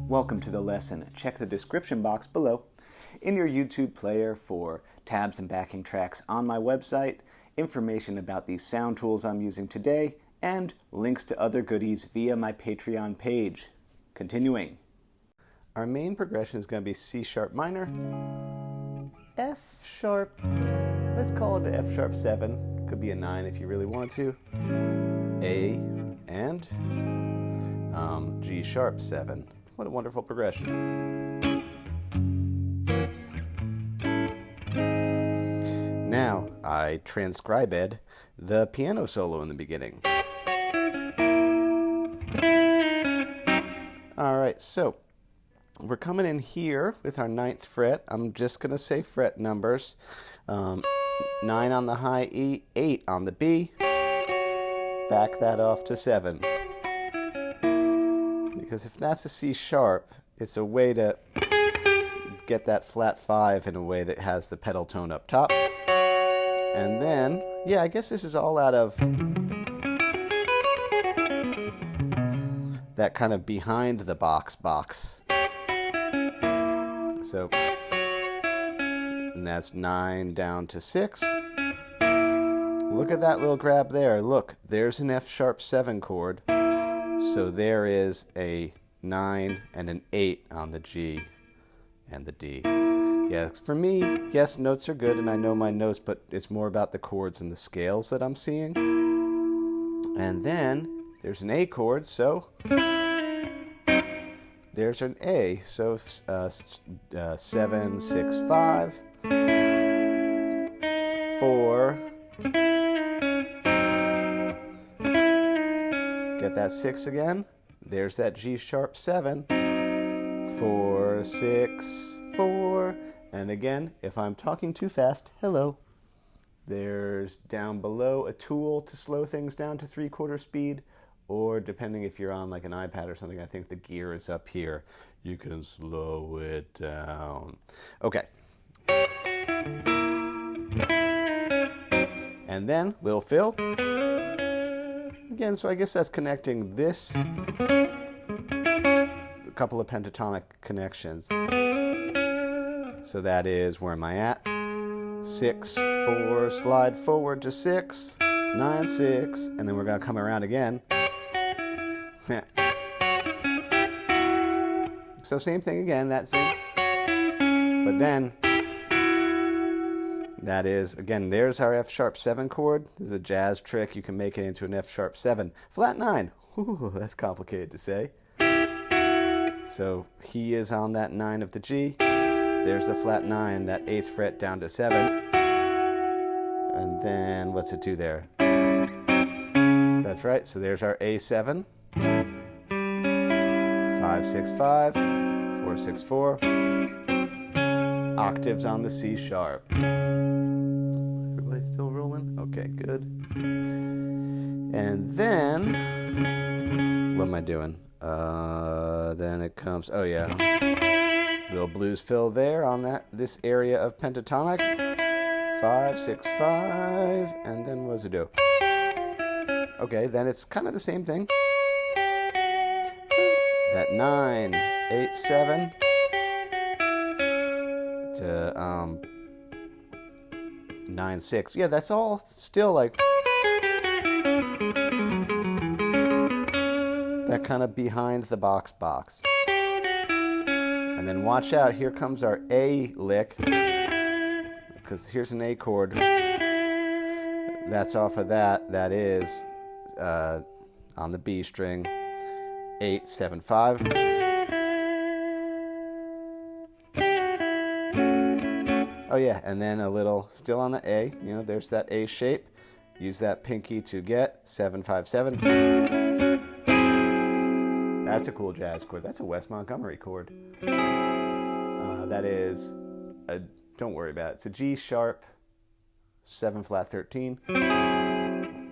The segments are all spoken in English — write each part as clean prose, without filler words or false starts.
Welcome to the lesson. Check the description box below in your YouTube player for tabs and backing tracks on my website, information about these sound tools I'm using today, and links to other goodies via my Patreon page. Continuing. Our main progression is going to be C sharp minor, F sharp, let's call it F sharp 7, could be a 9 if you really want to, A, and G sharp 7. What a wonderful progression. Now, I transcribed the piano solo in the beginning. Alright, so we're coming in here with our 9th fret. I'm just going to say fret numbers. 9 on the high E, 8 on the B. Back that off to 7. Because if that's a C sharp, it's a way to get that flat 5 in a way that has the pedal tone up top. And then, yeah, I guess this is all out of that kind of behind the box. So, and that's 9 down to 6. Look at that little grab there. Look, there's an F sharp 7 chord. So there is a 9 and an 8 on the G and the D. Yeah, for me, yes, notes are good and I know my notes, but it's more about the chords and the scales that I'm seeing. And then there's an A chord, so there's an A. So 7, 6, 5, 4. Get that 6 again. There's that G sharp 7. 4, 6, 4. And again, if I'm talking too fast, hello. There's down below a tool to slow things down to 3/4 speed, or depending if you're on like an iPad or something, I think the gear is up here. You can slow it down. Okay. And then we'll fill. Again, so I guess that's connecting this, a couple of pentatonic connections. So that is, where am I at? 6, 4, slide forward to 6, 9, 6, and then we're going to come around again. So same thing again, that's it. But then, that is, again, there's our F sharp 7 chord. This is a jazz trick. You can make it into an F sharp 7. Flat 9. Ooh, that's complicated to say. So he is on that 9 of the G. There's the flat 9, that 8th fret down to 7. And then what's it do there? That's right. So there's our A7. 5, 6, 5. 4, 6, 4. Octaves on the C sharp. Everybody still rolling? Okay, good. And then, what am I doing? Then it comes, oh yeah, little blues fill there on this area of pentatonic. 5, 6, 5, and then what does it do? Okay, then it's kind of the same thing. That 9, 8, 7 to 9, 6. Yeah, that's all still like that kind of behind the box. And then watch out, here comes our A lick, because here's an A chord. That's off of that. That is on the B string, 8, 7, 5. Oh yeah, and then a little still on the A, you know, there's that A shape. Use that pinky to get 7, 5, 7. That's a cool jazz chord. That's a Wes Montgomery chord. That is a, don't worry about it. It's a G sharp 7 flat 13.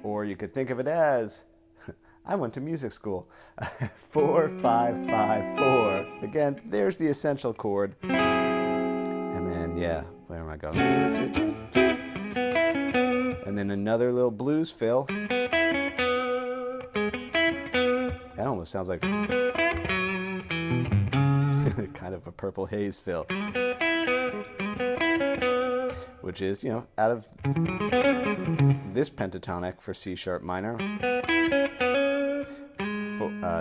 Or you could think of it as, I went to music school. 4, 5, 5, 4. Again, there's the essential chord. And then, yeah, where am I going? And then another little blues fill. That almost sounds like kind of a Purple Haze fill. Which is, you know, out of this pentatonic for C sharp minor.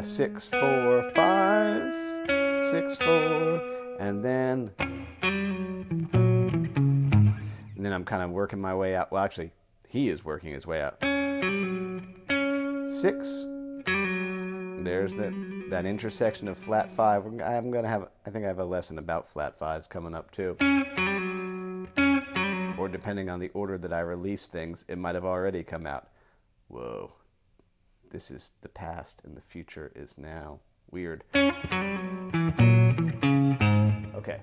6, 4, 5, 6, 4, and then I'm kind of working my way out. Well, actually, he is working his way out. 6. There's that intersection of flat 5. I think I have a lesson about flat 5s coming up too. Or depending on the order that I release things, it might have already come out. Whoa. This is the past and the future is now. Weird. Okay.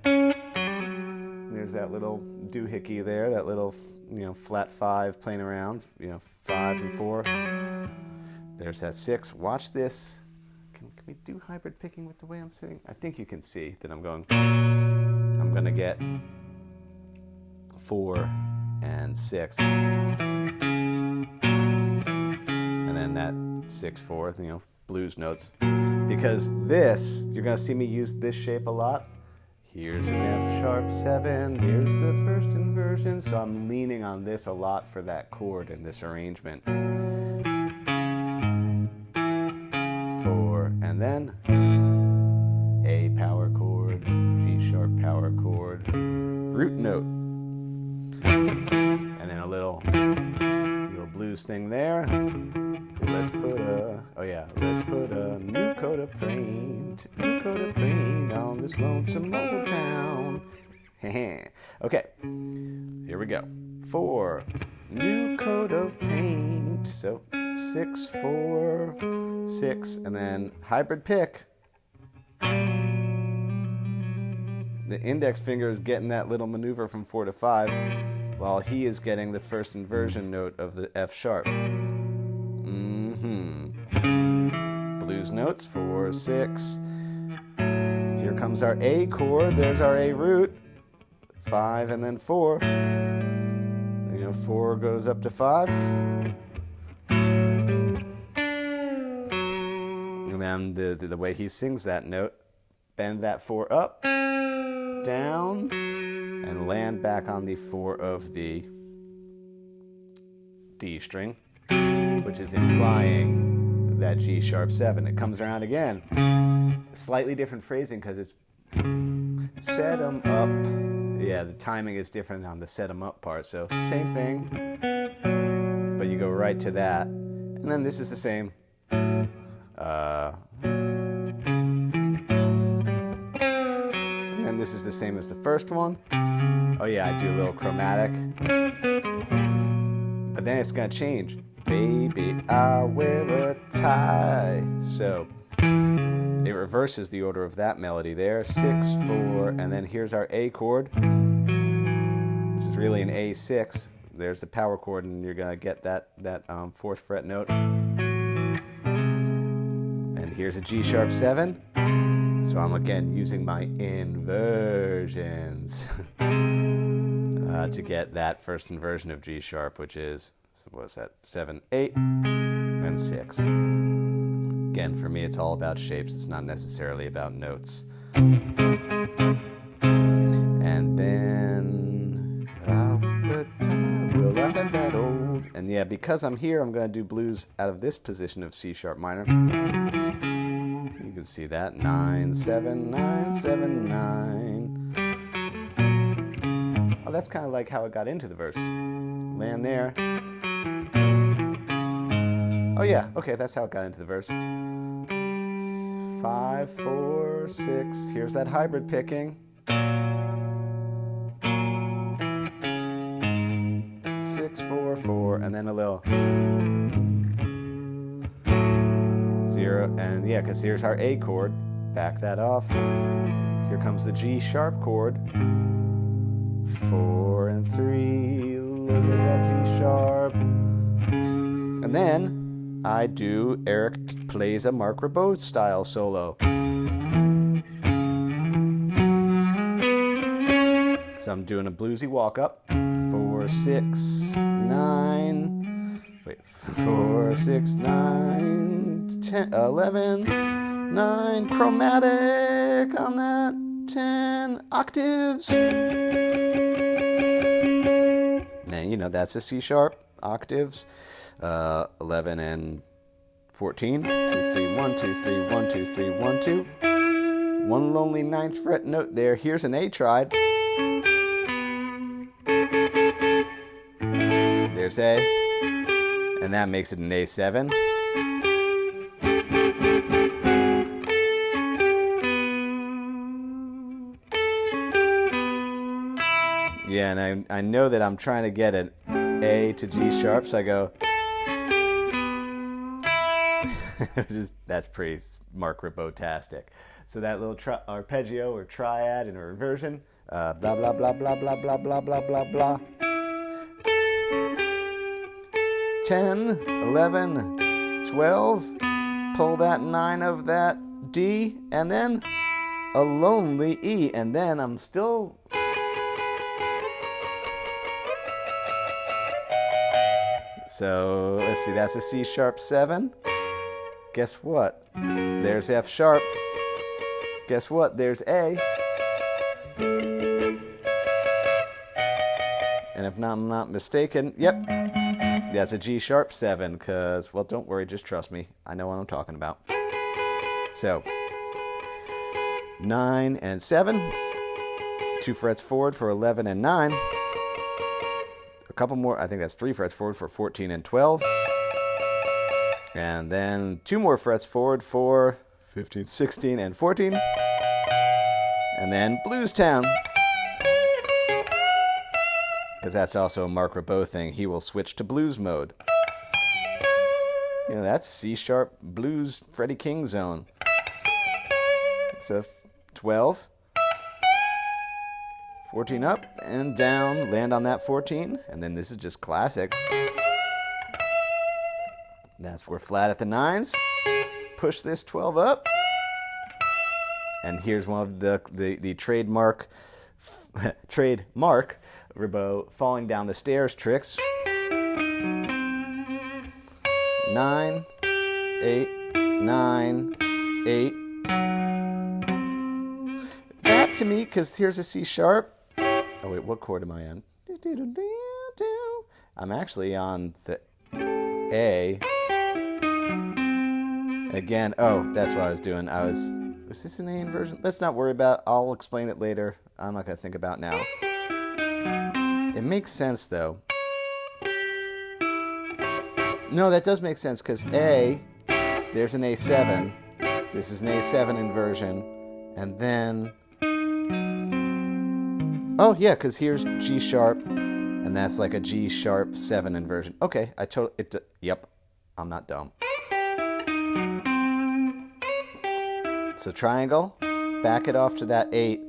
There's that little doohickey there, that little, you know, flat 5 playing around, you know, 5 and 4. There's that 6. Watch this. Can we do hybrid picking with the way I'm sitting? I think you can see that I'm going to get 4 and 6. And then that 6, 4, you know, blues notes. Because this, you're going to see me use this shape a lot. Here's an F sharp 7, here's the first inversion. So I'm leaning on this a lot for that chord in this arrangement. 4, and then A power chord, G sharp power chord, root note. And then a little blues thing there. Let's put a new coat of paint on this lonesome old town. Okay, here we go. 4, new coat of paint. So 6, 4, 6, and then hybrid pick. The index finger is getting that little maneuver from 4 to 5, while he is getting the first inversion note of the F sharp. Blues notes, 4, 6. Here comes our A chord. There's our A root. 5 and then 4. You know, 4 goes up to 5. And then the way he sings that note, bend that 4 up, down, and land back on the 4 of the D string, which is implying that G sharp 7. It comes around again. Slightly different phrasing because it's set 'em up. Yeah, the timing is different on the set 'em up part. So same thing, but you go right to that. And then this is the same. And then this is the same as the first one. Oh yeah, I do a little chromatic. But then it's going to change. Baby, I wear a tie. So it reverses the order of that melody there. 6, 4, and then here's our A chord, which is really an A6. There's the power chord, and you're going to get that 4th fret note. And here's a G sharp 7. So I'm again using my inversions to get that first inversion of G sharp, which is, so what was that, 7, 8, and 6. Again, for me, it's all about shapes. It's not necessarily about notes. And then, we'll laugh at that old. And yeah, because I'm here, I'm going to do blues out of this position of C sharp minor. You can see that, 9, 7, 9, 7, 9. Oh, that's kind of like how it got into the verse. Land there. Oh yeah, okay, that's how it got into the verse. 5, 4, 6. Here's that hybrid picking. 6, 4, 4, and then a little 0, and yeah, because here's our A chord. Back that off. Here comes the G sharp chord. 4 and 3. Look at that G sharp. And then I do, Eric plays a Marc Ribot style solo. So I'm doing a bluesy walk up. 4, 6, 9. Wait, 4, 6, 9, 10, 11, 9. Chromatic on that. 10 octaves. Then, you know, that's a C sharp, octaves. 11 and 14. 2, 3, 1, 2, 3, 1, 2, 3, 1, 2. One lonely 9th fret note there. Here's an A triad. There's A. And that makes it an A7. Yeah, and I know that I'm trying to get an A to G sharp, so I go. That's pretty Marc Ribot-tastic. So that little arpeggio or triad in a reversion, blah, blah, blah, blah, blah, blah, blah, blah, blah, blah. 10, 11, 12, pull that 9 of that D, and then a lonely E, and then I'm still... So, let's see, that's a C sharp 7. Guess what? There's F sharp. Guess what? There's A. And if I'm not mistaken, yep, that's a G sharp 7, because, well, don't worry, just trust me. I know what I'm talking about. So, 9 and 7, 2 frets forward for 11 and 9. A couple more, I think that's 3 frets forward for 14 and 12. And then 2 more frets forward for 15, 16, and 14. And then Blues Town. Because that's also a Marc Ribot thing. He will switch to blues mode. You know, that's C sharp blues Freddie King zone. So 12. 14 up and down, land on that 14, and then this is just classic. That's where flat at the 9s. Push this 12 up. And here's one of the trademark Ribot falling down the stairs tricks. 9, 8, 9, 8. That to me, because here's a C sharp. Oh wait, what chord am I on? I'm actually on the A. Again, oh, that's what I was doing. Was this an A inversion? Let's not worry about it. I'll explain it later. I'm not going to think about now. It makes sense, though. No, that does make sense, because A, there's an A7. This is an A7 inversion. And then... Oh, yeah, because here's G sharp, and that's like a G sharp 7 inversion. Okay, yep, I'm not dumb. So triangle, back it off to that 8.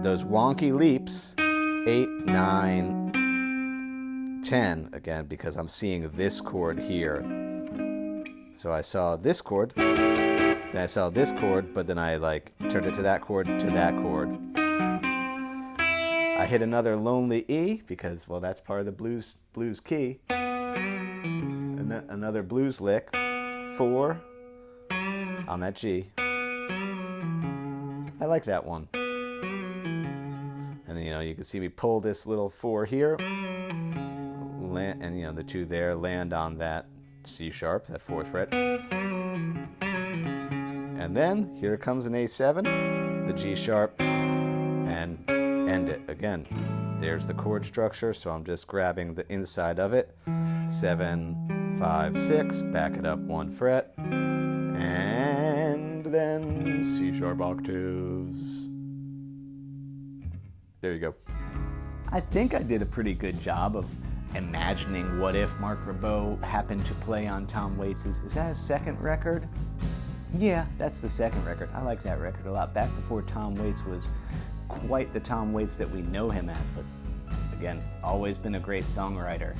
Those wonky leaps, 8, 9, 10. Again, because I'm seeing this chord here. So I saw this chord, then I saw this chord, but then I turned it to that chord, to that chord. I hit another lonely E because, well, that's part of the blues key. Another blues lick, 4 on that G. I like that one. And then, you can see me pull this little 4 here, and the 2 there land on that C sharp, that 4th fret. And then here comes an A7, the G sharp, and end it. Again, there's the chord structure, so I'm just grabbing the inside of it. 7, 5, 6, back it up 1 fret, and then C sharp octaves. There you go. I think I did a pretty good job of imagining what if Marc Ribot happened to play on Tom Waits'. Is that his second record? Yeah, that's the second record. I like that record a lot. Back before Tom Waits was quite the Tom Waits that we know him as, but again, always been a great songwriter.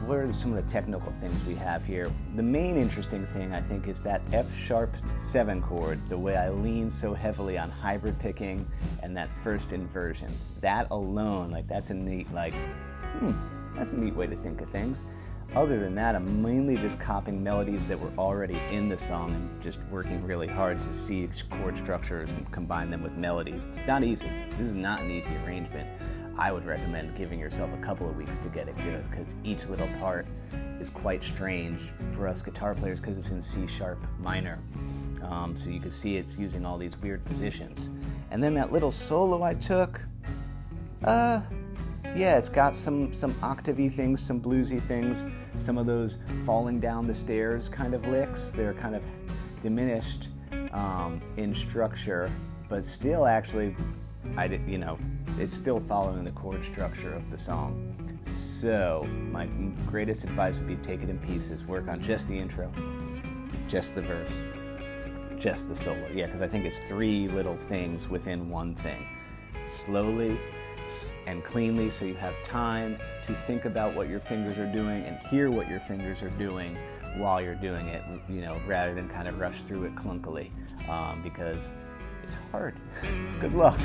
What are some of the technical things we have here? The main interesting thing, I think, is that F-sharp 7 chord, the way I lean so heavily on hybrid picking and that first inversion. That alone, like, that's a neat, like, that's a neat way to think of things. Other than that, I'm mainly just copying melodies that were already in the song and just working really hard to see chord structures and combine them with melodies. It's not easy. This is not an easy arrangement. I would recommend giving yourself a couple of weeks to get it good, because each little part is quite strange for us guitar players because it's in C sharp minor. So you can see it's using all these weird positions. And then that little solo I took, yeah, it's got some octavey things, some bluesy things, some of those falling down the stairs kind of licks. They're kind of diminished in structure, but still actually, it's still following the chord structure of the song. So my greatest advice would be take it in pieces, work on just the intro, just the verse, just the solo. Yeah, because I think it's 3 little things within one thing. Slowly and cleanly, so you have time to think about what your fingers are doing and hear what your fingers are doing while you're doing it, rather than kind of rush through it clunkily, because it's hard. Good luck.